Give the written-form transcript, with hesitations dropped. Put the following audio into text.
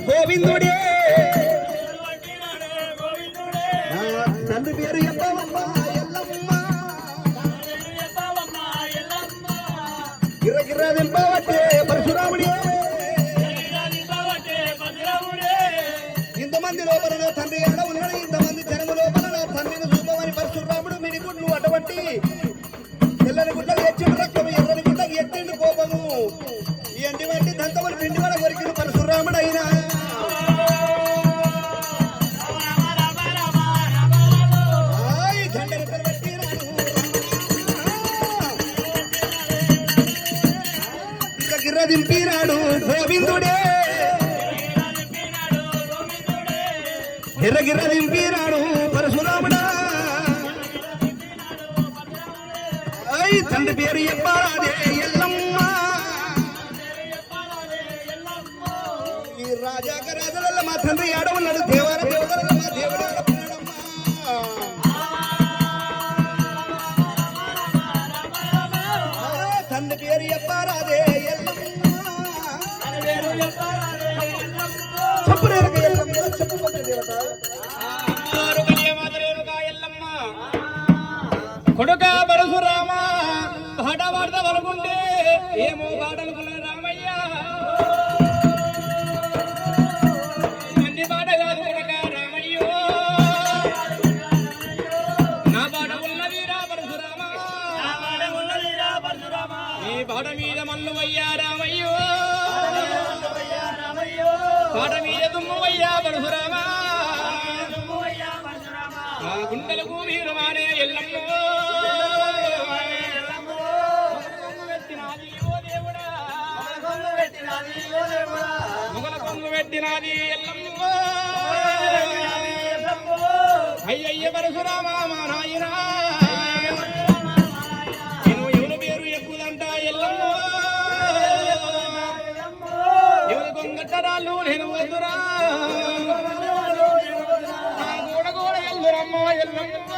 గోవిందుడే తండ్రి పేరు ఎల్లమ్మ గిర్ర దింపవట్టే పరశురాముడే ఇంతమంది లోపల నా తండ్రి ఆడ ఉన్నాడు, ఇంతమంది జనము లోపల నా తండ్రిని చూపమని పరశురాముడు మినిగుడ్లు అటువంటి తెల్లని గుడ్డలు ఎచ్చిండు రక్తము, ఎర్రని గుడ్డకి ఎత్తిండు కోపము. ఈ అంటి వంటి దంతములు పిండి కూడా కొరికిన పరశురాముడు అయినా దింపినాడు గోవిందుడే, గిర్ర దింపినాడు పరశురాముడా. తండ్రి పేరు చెప్పాలే ఎల్లమ్మ, ఈ రాజాక రాజుల మా తండ్రి ఆడ ఉన్నాడు, దేవాల దేవతల మా దేవుడు ఆడుకున్నాడమ్మా. తండ్రి పేరు చెప్పాలే ఎల్లమ్మ, కొడుక పరశురామ పాట పాడతా అనుకుంటే ఏమో పాటనుకున్న రామయ్య, అన్ని పాట కాదు కొడుక రామయ్యో, నా పాట ఉన్నదిరా పరశురామ, ఈ పాట మీద మల్లువయ్యా రామయ్యో, పాట మీద దుమ్మువయ్యా పరశురామ, గాది ఎల్లమ్మ అయ్యయ్య పరశురామ మా నాయనా నేను ఎవరి పేరు ఎక్కుదంట ఎల్లమ్మ ఎవరి గొంగట్టరాళ్ళు నేను వద్దురా గోడ గోడ ఎల్లురమ్మ ఎల్లమ్మ